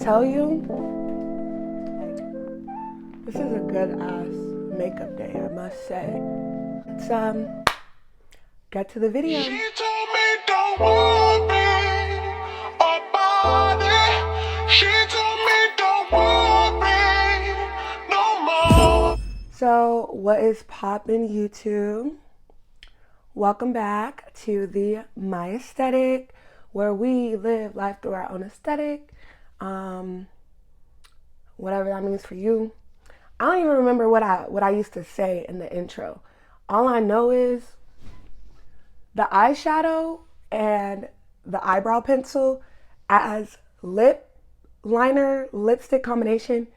tell you, this is a good ass makeup day, I must say. Let's get to the video. She told me don't worry about it. She told me don't worry no more. So what is poppin', YouTube? Welcome back to the My Aesthetic, where we live life through our own aesthetic. Whatever that means for you. I don't even remember what I used to say in the intro. All I know is the eyeshadow and the eyebrow pencil as lip liner lipstick combination,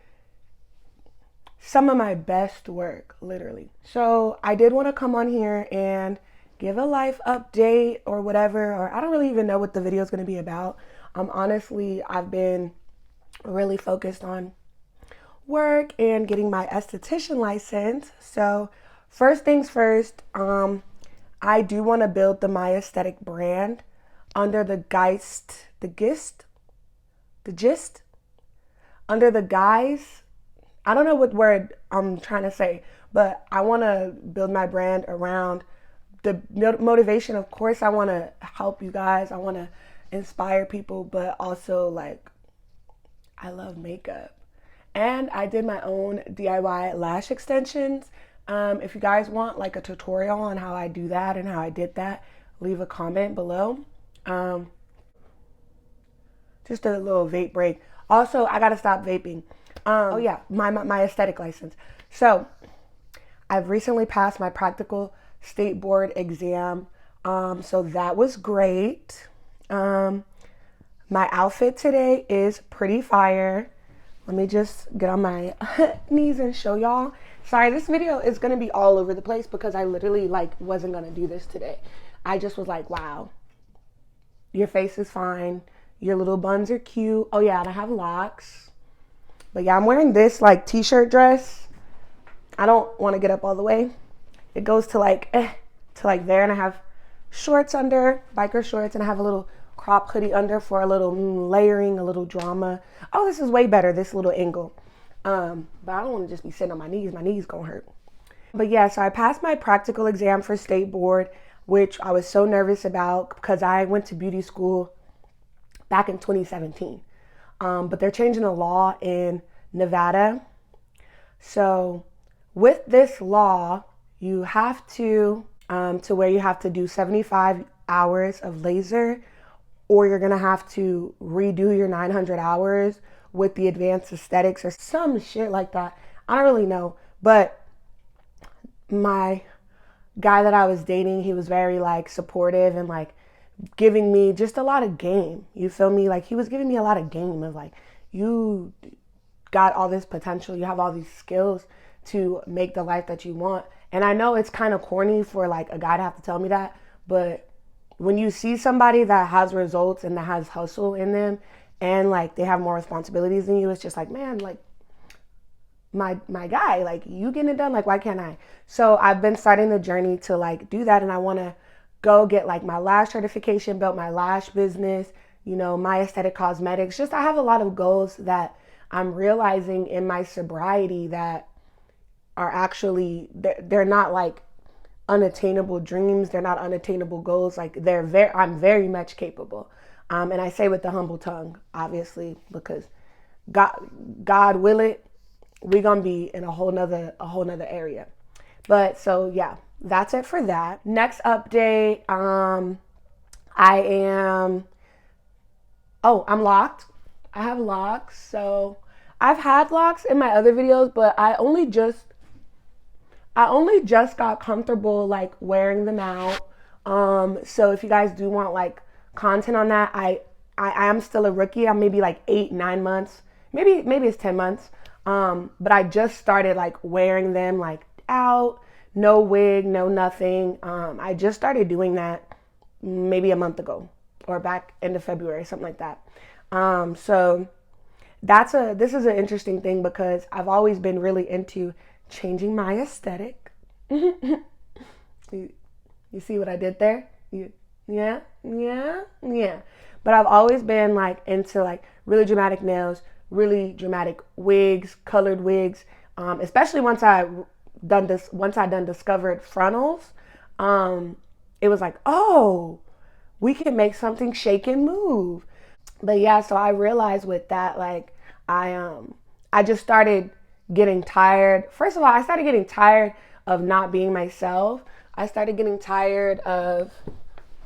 some of my best work, literally. So I did want to come on here and give a life update or whatever, or I don't really even know what the video is going to be about. Honestly, I've been really focused on work and getting my esthetician license. So first things first, I do want to build the My Aesthetic brand under the under the guise. I don't know what word I'm trying to say, but I want to build my brand around the motivation. Of course, I want to help you guys. I want to inspire people, but also like I love makeup. And I did my own DIY lash extensions. If you guys want like a tutorial on how I do that and how I did that, leave a comment below. Just a little vape break. Also, I gotta stop vaping. Oh yeah, my aesthetic license. So I've recently passed my practical state board exam. So that was great. My outfit today is pretty fire. Let me just get on my knees and show y'all. Sorry, this video is gonna be all over the place because I literally like wasn't gonna do this today. I just was like, wow, your face is fine. Your little buns are cute. Oh yeah, and I have locks. But yeah, I'm wearing this like t-shirt dress. I don't want to get up all the way. It goes to like there, and I have shorts under, biker shorts, and I have a little crop hoodie under for a little layering, a little drama. Oh, this is way better, this little angle. But I don't want to just be sitting on my knees gonna hurt. But yeah, so I passed my practical exam for state board, which I was so nervous about because I went to beauty school back in 2017. But they're changing the law in Nevada. So with this law, you have to where you have to do 75 hours of laser, or you're gonna have to redo your 900 hours with the advanced aesthetics or some shit like that. I don't really know, but my guy that I was dating, he was very like supportive and like giving me just a lot of game. You feel me? Like he was giving me a lot of game of like, you got all this potential, you have all these skills to make the life that you want. And I know it's kind of corny for like a guy to have to tell me that, but when you see somebody that has results and that has hustle in them and like they have more responsibilities than you, it's just like, man, like my guy, like you getting it done, like why can't I? So I've been starting the journey to like do that, and I want to go get like my lash certification, build my lash business, you know, My Aesthetic Cosmetics. Just I have a lot of goals that I'm realizing in my sobriety that are actually they're not like unattainable dreams, they're not unattainable goals. Like I'm very much capable. And I say with the humble tongue, obviously, because God will it, we're gonna be in a whole nother area. But so yeah, that's it for that. Next update, I'm locked. I have locks. So I've had locks in my other videos, but I only just got comfortable like wearing them out. So if you guys do want like content on that, I am still a rookie. I'm maybe like 8-9 months, maybe it's 10 months. But I just started like wearing them like out, no wig, no nothing. I just started doing that maybe a month ago or back into February, something like that. So this is an interesting thing because I've always been really into changing my aesthetic. You see what I did there? Yeah. But I've always been like into like really dramatic nails, really dramatic wigs, colored wigs, especially once I done discovered frontals. It was like, oh, we can make something shake and move. But yeah, so I realized with that, like, I just started getting tired. First of all, I started getting tired of not being myself. I started getting tired of,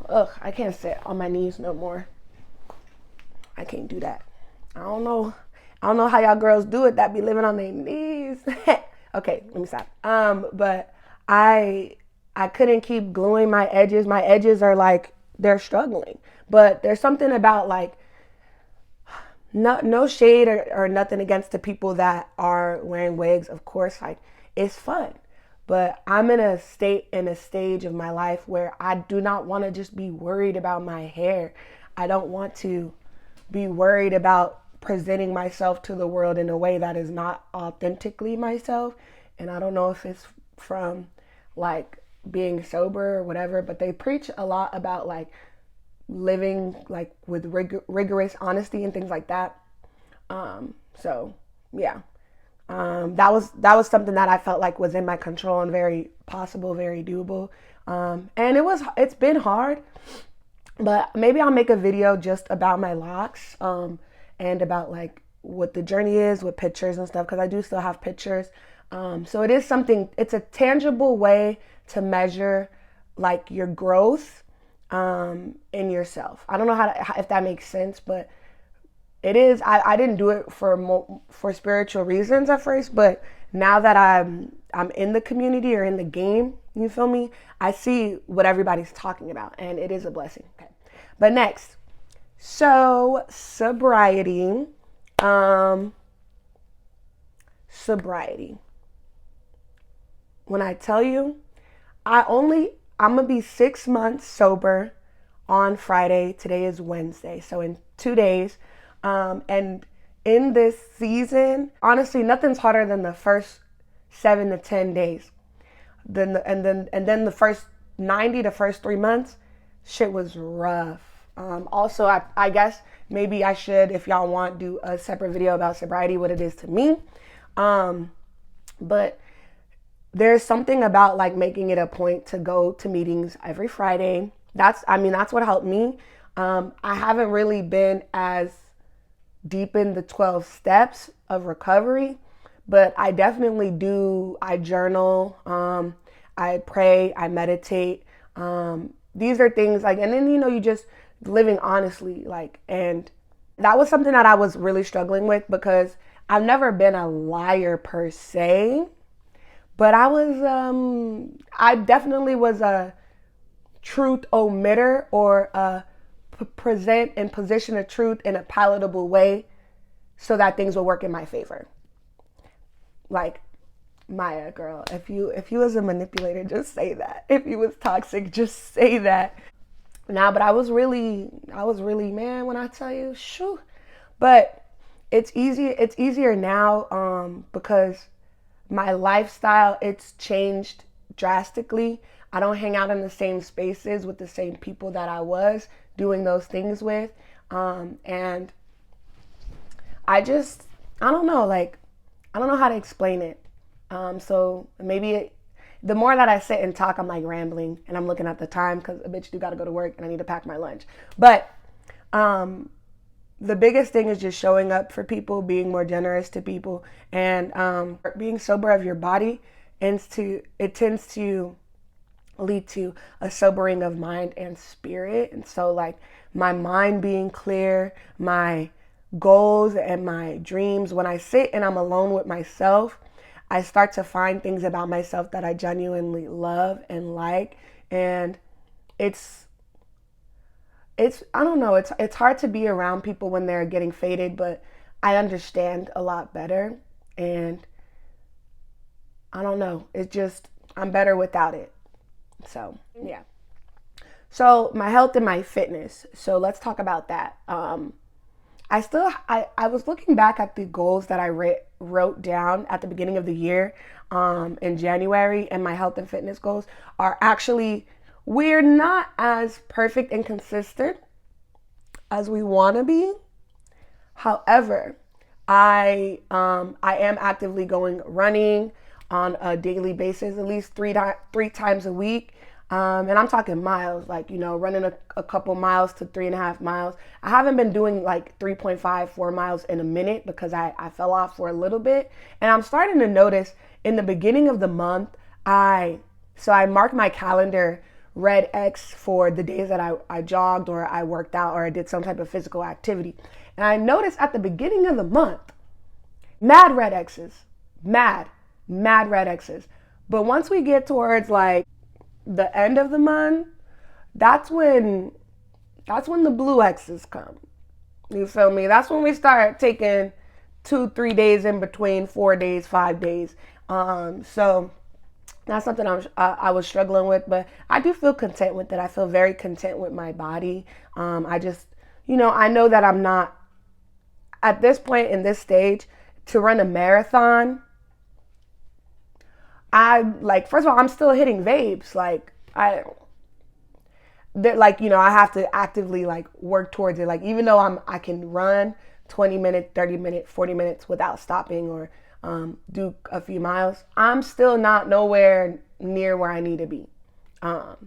I can't sit on my knees no more. I can't do that. I don't know how y'all girls do it that be living on their knees. Okay, let me stop. But I couldn't keep gluing my edges. My edges are like, they're struggling. But there's something about like, no shade or nothing against the people that are wearing wigs. Of course, like, it's fun. But I'm in a stage of my life where I do not want to just be worried about my hair. I don't want to be worried about presenting myself to the world in a way that is not authentically myself. And I don't know if it's from like being sober or whatever, but they preach a lot about like living like with rigorous honesty and things like that. So yeah, that was something that I felt like was in my control and very possible, very doable. And it's been hard, but maybe I'll make a video just about my locks, and about like what the journey is with pictures and stuff, because I do still have pictures. So it is something, it's a tangible way to measure like your growth in yourself. I don't know if that makes sense, but it is. I didn't do it for spiritual reasons at first, but now that I'm in the community or in the game, you feel me? I see what everybody's talking about, and it is a blessing. Okay, but next, so sobriety, sobriety. When I tell you, I'm gonna be 6 months sober on Friday. Today is Wednesday, so in 2 days. And in this season, honestly, nothing's harder than the first 7 to 10 days. Then the first 90, the first 3 months, shit was rough. Also, I guess maybe I should, if y'all want, do a separate video about sobriety, what it is to me. But there's something about like making it a point to go to meetings every Friday. That's what helped me. I haven't really been as deep in the 12 steps of recovery, but I definitely do. I journal, I pray, I meditate. These are things like, and then, you just living honestly, like, and that was something that I was really struggling with because I've never been a liar per se, but I definitely was a truth omitter, or a present and position of truth in a palatable way so that things will work in my favor. Like, Maya, girl, if you was a manipulator, just say that. If you was toxic, just say that. But I was really, man, when I tell you, shoo. But it's easier now, because my lifestyle, it's changed drastically. I don't hang out in the same spaces with the same people that I was doing those things with. And I don't know, like, I don't know how to explain it. So maybe the more that I sit and talk, I'm like rambling and I'm looking at the time because a bitch do got to go to work and I need to pack my lunch. But the biggest thing is just showing up for people, being more generous to people, and being sober of your body. It tends to lead to a sobering of mind and spirit. And so like my mind being clear, my goals and my dreams, when I sit and I'm alone with myself, I start to find things about myself that I genuinely love and like. And it's I don't know, it's hard to be around people when they're getting faded, but I understand a lot better. And I don't know, it's just, I'm better without it. So yeah. So my health and my fitness. So let's talk about that. I was looking back at the goals that I wrote down at the beginning of the year, in January, and my health and fitness goals are actually, we're not as perfect and consistent as we want to be. However, I am actively going running on a daily basis, at least three times a week. And I'm talking miles, like, running a couple miles to 3.5 miles. I haven't been doing like 3.5, 4 miles in a minute because I fell off for a little bit. And I'm starting to notice in the beginning of the month, I marked my calendar red X for the days that I jogged or I worked out or I did some type of physical activity. And I noticed at the beginning of the month, mad red X's, mad red X's. But once we get towards like the end of the month, that's when the blue X's come. You feel me? That's when we start taking 2-3 days in between, 4 days, 5 days. So that's something I was struggling with, but I do feel content with it. I feel very content with my body. I just, I know that I'm not at this point in this stage to run a marathon. First of all, I'm still hitting vapes. I have to actively work towards it. Even though I can run 20 minutes, 30 minutes, 40 minutes without stopping or do a few miles, I'm still not nowhere near where I need to be. At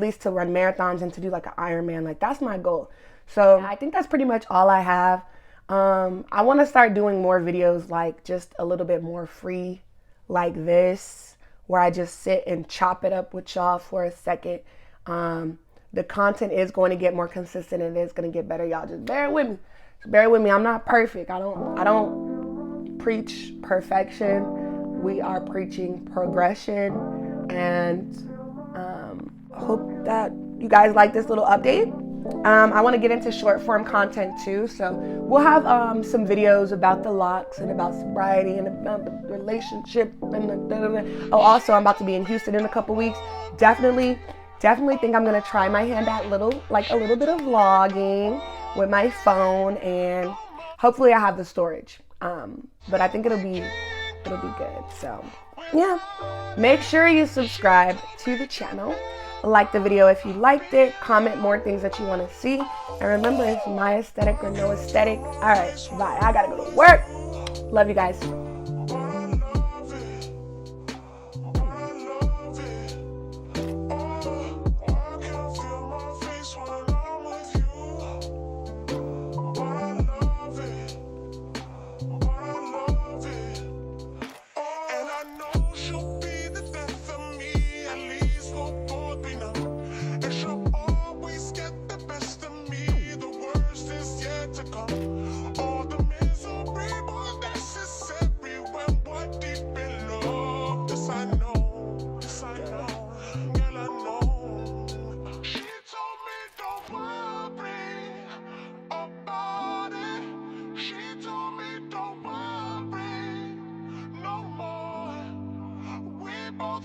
least to run marathons and to do like an Ironman, that's my goal. So I think that's pretty much all I have. I want to start doing more videos just a little bit more free like this, where I just sit and chop it up with y'all for a second. The content is going to get more consistent and it is going to get better. Y'all just bear with me. Bear with me. I'm not perfect. I don't preach perfection. We are preaching progression, and hope that you guys like this little update. I want to get into short form content too, so we'll have some videos about the locks and about sobriety and about the relationship and also I'm about to be in Houston in a couple weeks. Definitely think I'm gonna try my hand at a little bit of vlogging with my phone, and hopefully I have the storage. But I think it'll be good. So yeah, make sure you subscribe to the channel. Like the video if you liked it. Comment more things that you want to see. And remember, it's my aesthetic or no aesthetic. All right, bye. I gotta go to work. Love you guys.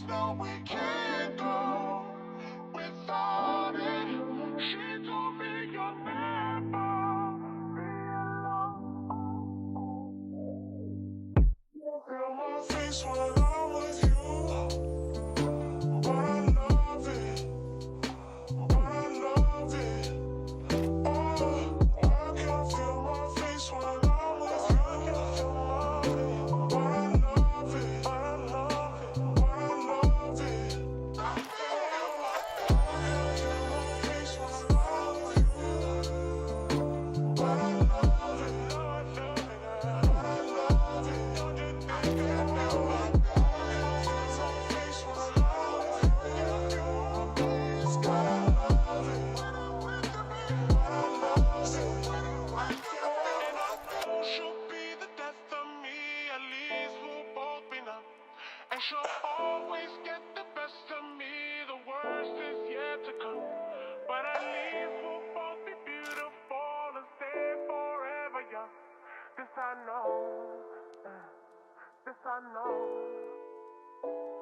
No, we can't go without it. She told me you'll never be alone. Girl, my face when I'm with you. But I love it. But I love it. Oh, I can feel my face when I'm with you. But I love it. But I love it. But I love it. And she'll always get the best of me. The worst is yet to come. But at least we'll both be beautiful and stay forever young. This I know. This I know.